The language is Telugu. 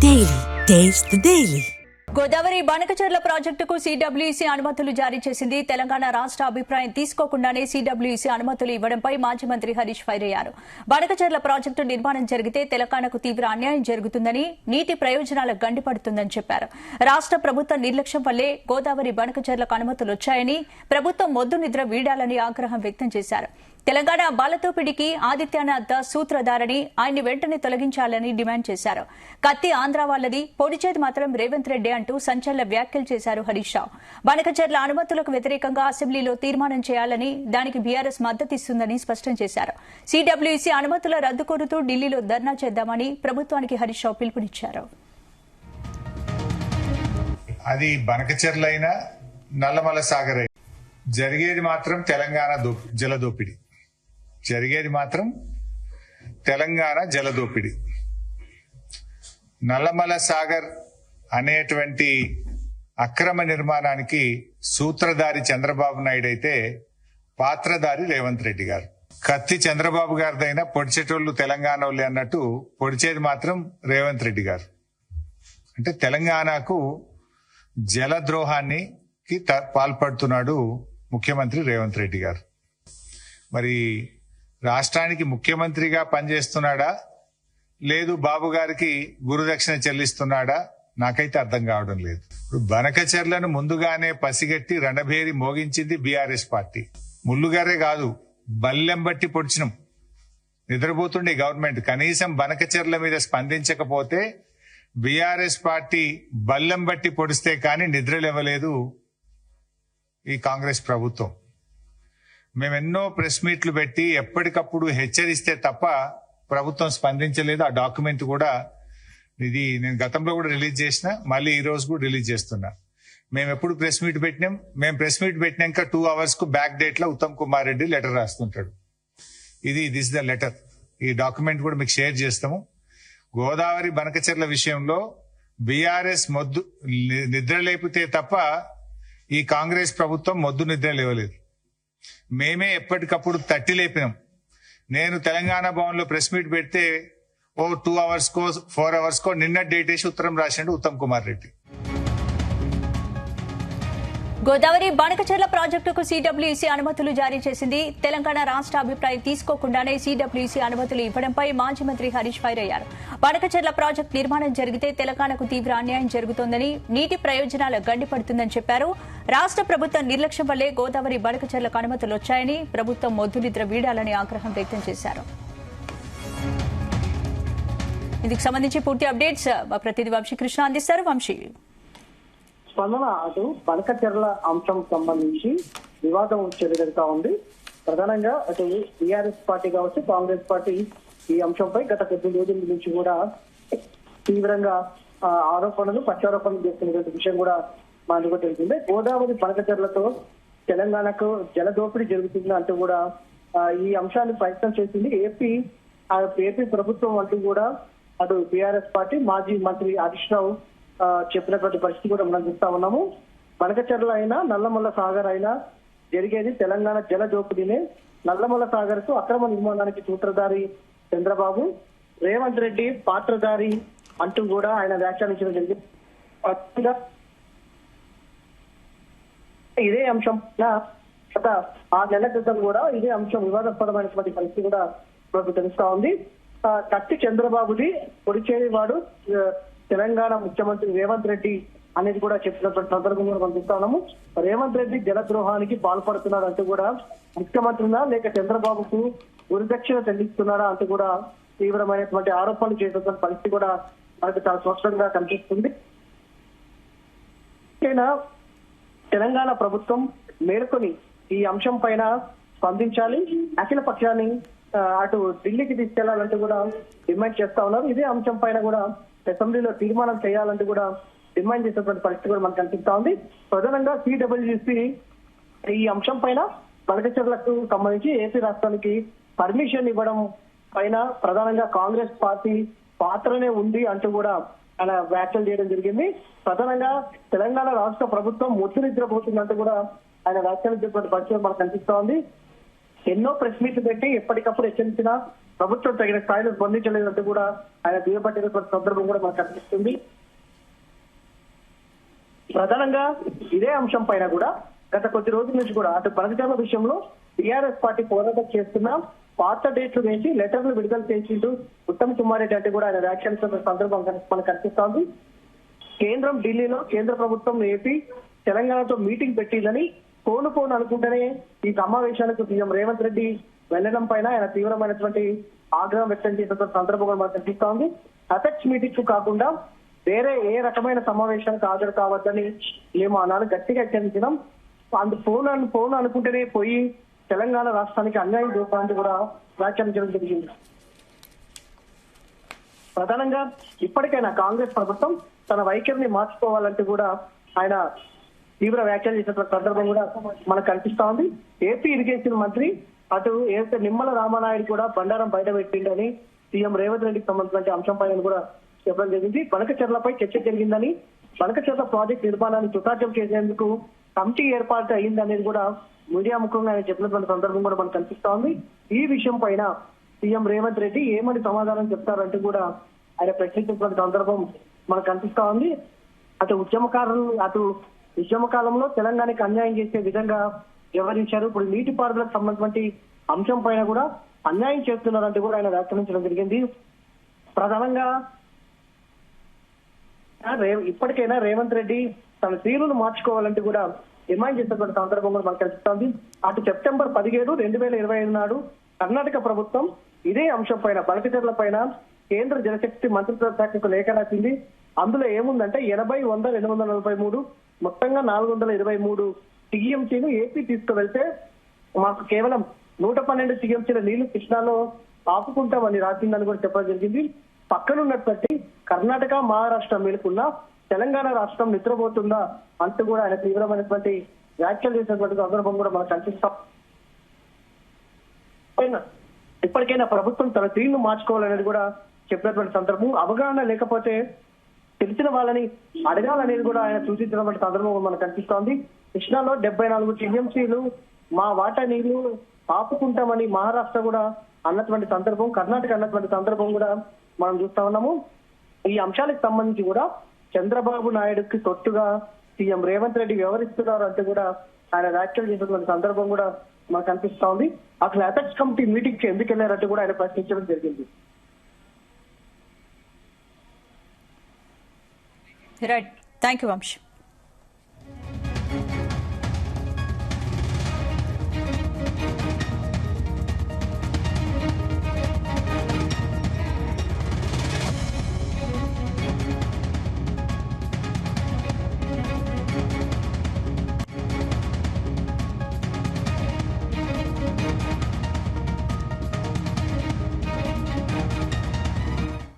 Daily. Taste the Daily. Godavari Banakacherla ప్రాజెక్టుకు సిడబ్ల్యూసీ అనుమతులు జారీ చేసింది. తెలంగాణ రాష్ట్ర అభిప్రాయం తీసుకోకుండానే సిడబ్ల్యూసీ అనుమతులు ఇవ్వడంపై మాజీ మంత్రి హరీష్ ఫైర్ అయ్యారు. బనకచెర్ల ప్రాజెక్టు నిర్మాణం జరిగితే తెలంగాణకు తీవ్ర అన్యాయం జరుగుతుందని, నీటి ప్రయోజనాలకు గండిపడుతుందని చెప్పారు. రాష్ట్ర ప్రభుత్వ నిర్లక్ష్యం వల్లే గోదావరి బనకచెర్లకు అనుమతులు వచ్చాయని, ప్రభుత్వం మొద్దు నిద్ర వీడాలని ఆగ్రహం వ్యక్తం చేశారు. తెలంగాణ బాలతోపిడికి ఆదిత్యనాథ్ సూత్రధారని, ఆయన్ని వెంటనే తొలగించాలని డిమాండ్ చేశారు. కత్తి ఆంధ్ర వాళ్లది, పొడిచేది మాత్రం రేవంత్ రెడ్డి అంటూ సంచలన వ్యాఖ్యలు చేశారు హరీష్ రావు. బనకచెర్ల అనుమతులకు వ్యతిరేకంగా అసెంబ్లీలో తీర్మానం చేయాలని, దానికి బీఆర్ఎస్ మద్దతిస్తుందని స్పష్టం చేశారు. సిడబ్ల్యూసీ అనుమతుల రద్దు కోరుతూ ఢిల్లీలో ధర్నా చేద్దామని ప్రభుత్వానికి హరీష్ రావు పిలుపునిచ్చారు. అది బనకచెర్లైనా నల్లమల సాగర్ జరిగేది మాత్రం తెలంగాణ జలదోపిడి, జరిగేది మాత్రం తెలంగాణ జలదోపిడి. నల్లమల సాగర్ అనేటువంటి అక్రమ నిర్మాణానికి సూత్రధారి చంద్రబాబు నాయుడు అయితే పాత్రధారి రేవంత్ రెడ్డి గారు. కత్తి చంద్రబాబు గారిదైనా పొడిచేటోళ్లు తెలంగాణ వాళ్ళే అన్నట్టు పొడిచేది మాత్రం రేవంత్ రెడ్డి గారు. అంటే తెలంగాణకు జలద్రోహానికి పాల్పడుతున్నాడు ముఖ్యమంత్రి రేవంత్ రెడ్డి గారు. మరి రాష్ట్రానికి ముఖ్యమంత్రిగా పనిచేస్తున్నాడా, లేదు బాబు గారికి గురుదక్షిణ చెల్లిస్తున్నాడా నాకైతే అర్థం కావడం లేదు. ఇప్పుడు బనకచెర్లను ముందుగానే పసిగట్టి రణభేరి మోగించింది బీఆర్ఎస్ పార్టీ. ముల్లుగారే కాదు, బల్లెం బట్టి పొడిచినం. నిద్రపోతుండే గవర్నమెంట్ కనీసం బనకచెర్ల మీద స్పందించకపోతే బీఆర్ఎస్ పార్టీ బల్లెం బట్టి పొడిస్తే కానీ నిద్రలేవలేదు ఈ కాంగ్రెస్ ప్రభుత్వం. మేమెన్నో ప్రెస్ మీట్లు పెట్టి ఎప్పటికప్పుడు హెచ్చరిస్తే తప్ప ప్రభుత్వం స్పందించలేదు. ఆ డాక్యుమెంట్ కూడా ఇది నేను గతంలో కూడా రిలీజ్ చేసిన, మళ్ళీ ఈ రోజు కూడా రిలీజ్ చేస్తున్నా. మేము ఎప్పుడు ప్రెస్ మీట్ పెట్టినాం, మేము ప్రెస్ మీట్ పెట్టినాక 2 hours కు బ్యాక్ డేట్ లో ఉత్తమ్ కుమార్ రెడ్డి లెటర్ రాస్తుంటాడు. This the letter. ఈ డాక్యుమెంట్ కూడా మీకు షేర్ చేస్తాము. గోదావరి బనకచెర్ల విషయంలో బీఆర్ఎస్ మొద్దు నిద్ర లేపితే తప్ప ఈ కాంగ్రెస్ ప్రభుత్వం మొద్దు నిద్ర లేవలేదు. మేమే ఎప్పటికప్పుడు తట్టి లేపినాం. నేను తెలంగాణ భవన్ లో ప్రెస్ మీట్ పెడితే 2 hours కో 4 hours కో నిన్న డేట్ వేసి ఉత్తరం రాసిండు ఉత్తమ్ కుమార్ రెడ్డి. గోదావరి బనకచెర్ల ప్రాజెక్టుకు సిడబ్ల్యూసీ అనుమతులు జారీ చేసింది. తెలంగాణ రాష్ట్ర అభిప్రాయం తీసుకోకుండానే సిడబ్ల్యూసీ అనుమతులు ఇవ్వడంపై మాజీ మంత్రి హరీష్ ఫైర్ అయ్యారు. బనకచెర్ల ప్రాజెక్టు నిర్మాణం జరిగితే తెలంగాణకు తీవ్ర అన్యాయం జరుగుతోందని, నీటి ప్రయోజనాలు గండిపడుతుందని చెప్పారు. రాష్ట్ర ప్రభుత్వం నిర్లక్ష్యం వల్లే గోదావరి బనకచెర్లకు అనుమతులు వచ్చాయని, ప్రభుత్వం మొద్దు నిద్ర వీడాలని ఆగ్రహం వ్యక్తం చేశారు. ఇందుకు సంబంధించి పూర్తి అప్డేట్స్ మా ప్రతినిధి వంశీకృష్ణ అందిస్తారు. వంశీ, స్పందన అటు బనకచెర్ల అంశం సంబంధించి వివాదం జరుగుతూ ఉంది. ప్రధానంగా అటు టీఆర్ఎస్ పార్టీ కావచ్చు, కాంగ్రెస్ పార్టీ ఈ అంశంపై గత కొద్ది రోజుల నుంచి కూడా తీవ్రంగా ఆరోపణలు ప్రత్యారోపణలు చేస్తున్నటువంటి విషయం కూడా మనకు తెలిసిందే. గోదావరి బనకచెర్లతో తెలంగాణకు జలదోపిడీ జరుగుతుంది అంటూ కూడా ఈ అంశాన్ని ప్రయత్నం చేసింది ఏపీ ప్రభుత్వం అంటూ కూడా అటు టీఆర్ఎస్ పార్టీ మాజీ మంత్రి హరీష్ రావు చెప్పినటువంటి పరిస్థితి కూడా మనం చూస్తా ఉన్నాము. బనకచెర్ల అయినా నల్లమల్ల సాగర్ అయినా జరిగేది తెలంగాణ జల దోపిడీనే. నల్లమల్ల సాగర్ కు అక్రమ నిర్మాణానికి సూత్రధారి చంద్రబాబు, రేవంత్ రెడ్డి పాత్రధారి అంటూ కూడా ఆయన వ్యాఖ్యానించడం జరిగింది. ఇదే అంశం గత 6 నెలల క్రితం కూడా ఇదే అంశం వివాదాస్పదమైనటువంటి పరిస్థితి కూడా మనకు తెలుస్తా ఉంది. కత్తి చంద్రబాబుది, పొడిచేది వాడు తెలంగాణ ముఖ్యమంత్రి రేవంత్ రెడ్డి అనేది కూడా చెప్పినటువంటి సందర్భంగా మనం చూస్తా ఉన్నాము. రేవంత్ రెడ్డి జలద్రోహానికి పాల్పడుతున్నాడు అంటూ కూడా ముఖ్యమంత్రినా లేక చంద్రబాబుకు గురుదక్షిణ చెల్లిస్తున్నాడా అంటూ కూడా తీవ్రమైనటువంటి ఆరోపణలు చేసినటువంటి పరిస్థితి కూడా మనకు చాలా స్పష్టంగా కనిపిస్తుంది. తెలంగాణ ప్రభుత్వం మేలుకొని ఈ అంశం పైన స్పందించాలి, అఖిల పక్షాన్ని అటు ఢిల్లీకి తీసుకెళ్లాలంటూ కూడా డిమాండ్ చేస్తా ఉన్నారు. ఇదే అంశం పైన కూడా అసెంబ్లీలో తీర్మానం చేయాలంటూ కూడా డిమాండ్ చేసేటువంటి పరిస్థితి కూడా మనకు కనిపిస్తా ఉంది. ప్రధానంగా సిడబ్ల్యూసీ ఈ అంశం పైన బనకచెర్లకు సంబంధించి ఏపీ రాష్ట్రానికి పర్మిషన్ ఇవ్వడం పైన ప్రధానంగా కాంగ్రెస్ పార్టీ పాత్రనే ఉంది అంటూ కూడా ఆయన వ్యాఖ్యలు చేయడం జరిగింది. ప్రధానంగా తెలంగాణ రాష్ట్ర ప్రభుత్వం మొద్దు నిద్రపోతుందంటూ కూడా ఆయన వ్యాఖ్యలు చెప్పినటువంటి పరిస్థితి మనకు కనిపిస్తా ఉంది. ఎన్నో ప్రెస్ మీట్లు పెట్టి ఎప్పటికప్పుడు హెచ్చరించినా ప్రభుత్వం తగిన స్థాయిలో స్పందించలేదంటూ కూడా ఆయన దుయ్యబట్టినటువంటి సందర్భం కూడా మనకు కనిపిస్తుంది. ప్రధానంగా ఇదే అంశం పైన కూడా గత కొద్ది రోజుల నుంచి కూడా అటు బనకచర్ల విషయంలో టీఆర్ఎస్ పార్టీ పోరాటం చేస్తున్న పాత డేట్లు వేసి లెటర్లు విడుదల చేసింటూ ఉత్తమ్ కుమార్ రెడ్డి అంటే కూడా ఆయన వ్యాఖ్యానిస్తున్న సందర్భం మనకు కనిపిస్తోంది. కేంద్రం ఢిల్లీలో కేంద్ర ప్రభుత్వం ఏపీ తెలంగాణతో మీటింగ్ పెట్టిందని పోను అనుకుంటేనే ఈ సమావేశాలకు సీఎం రేవంత్ రెడ్డి వెళ్లడం పైన ఆయన తీవ్రమైనటువంటి ఆగ్రహం వ్యక్తం చేసిన సందర్భం మనకు కనిపిస్తోంది. అపెక్స్ మీటింగ్ కు కాకుండా వేరే ఏ రకమైన సమావేశానికి హాజరు కావద్దని మేము ఆనాడు గట్టిగా హెచ్చరించడం, ఫోన్ అనుకుంటేనే పోయి తెలంగాణ రాష్ట్రానికి అన్యాయం చేస్తామని కూడా వ్యాఖ్యానించడం జరిగింది. ప్రధానంగా ఇప్పటికైనా కాంగ్రెస్ ప్రభుత్వం తన వైఖరిని మార్చుకోవాలంటూ కూడా ఆయన తీవ్ర వ్యాఖ్యలు చేసినటువంటి సందర్భం కూడా మనకు కనిపిస్తా ఉంది. ఏపీ ఇరిగేషన్ మంత్రి అటు ఏదైతే నిమ్మల రామానాయుడు కూడా బండారం బయట పెట్టిండని సీఎం రేవంత్ రెడ్డికి సంబంధించిన అంశం పైన కూడా చెప్పడం జరిగింది. బనకచెర్లపై చర్చ జరిగిందని, బనకచెర్ల ప్రాజెక్ట్ నిర్మాణాన్ని సుసాధ్యం చేసేందుకు కమిటీ ఏర్పాటు అయిందనేది కూడా మీడియా ముఖంగా ఆయన చెప్పినటువంటి సందర్భం కూడా మనకు కనిపిస్తా ఉంది. ఈ విషయం పైన సీఎం రేవంత్ రెడ్డి ఏమని సమాధానం చెప్తారంటూ కూడా ఆయన ప్రశ్నించినటువంటి సందర్భం మనకు కనిపిస్తా ఉంది. అటు ఉద్యమ కాలంలో తెలంగాణకి అన్యాయం చేసే విధంగా వ్యవహరించారు. ఇప్పుడు నీటిపారుదలకు సంబంధించిన అంశం పైన కూడా అన్యాయం చేస్తున్నారంటూ కూడా ఆయన వ్యాఖ్యానించడం జరిగింది. ప్రధానంగా ఇప్పటికైనా రేవంత్ రెడ్డి తన తీరును మార్చుకోవాలంటూ కూడా డిమాండ్ చేసినటువంటి సందర్భం కూడా మనకు కనిపిస్తోంది. అటు సెప్టెంబర్ 17, 2025 నాడు కర్ణాటక ప్రభుత్వం ఇదే అంశం పైన బనకచెర్ల పైన కేంద్ర జలశక్తి మంత్రిత్వ శాఖకు లేఖ రాసింది. అందులో ఏముందంటే 80, 100, 243 మొత్తంగా 423 టీఎంసీలు ఏపీ తీసుకువెళ్తే మాకు కేవలం 112 టీఎంసీల నీళ్లు కృష్ణాలో ఆపుకుంటామని రాసిందని కూడా చెప్పడం జరిగింది. పక్కనున్నటువంటి కర్ణాటక, మహారాష్ట్ర మేలుకున్న తెలంగాణ రాష్ట్రం నిద్రపోతుందా అంటూ కూడా ఆయన తీవ్రమైనటువంటి వ్యాఖ్యలు చేసినటువంటి సందర్భం కూడా మనకు కనిపిస్తాం. ఇప్పటికైనా ప్రభుత్వం తన తీరును మార్చుకోవాలనేది కూడా చెప్పినటువంటి సందర్భం. అవగాహన లేకపోతే తెలిసిన వాళ్ళని అడగాలనేది కూడా ఆయన సూచించినటువంటి సందర్భం మనకు కనిపిస్తోంది. కృష్ణాలో 74 టీఎంసీలు మా వాటా నీళ్లు ఆపుకుంటామని మహారాష్ట్ర కూడా అన్నటువంటి సందర్భం, కర్ణాటక అన్నటువంటి సందర్భం కూడా మనం చూస్తా ఉన్నాము. ఈ అంశాలకు సంబంధించి కూడా చంద్రబాబు నాయుడుకి తొట్టుగా సీఎం రేవంత్ రెడ్డి వ్యవహరిస్తున్నారు అంటూ కూడా ఆయన వ్యాఖ్యలు చేసినటువంటి సందర్భం కూడా మనకు కనిపిస్తా ఉంది. అసలు అపెక్స్ కమిటీ మీటింగ్ కి ఎందుకు వెళ్ళారంటూ కూడా ఆయన ప్రశ్నించడం జరిగింది. Right, thank you Vamsi.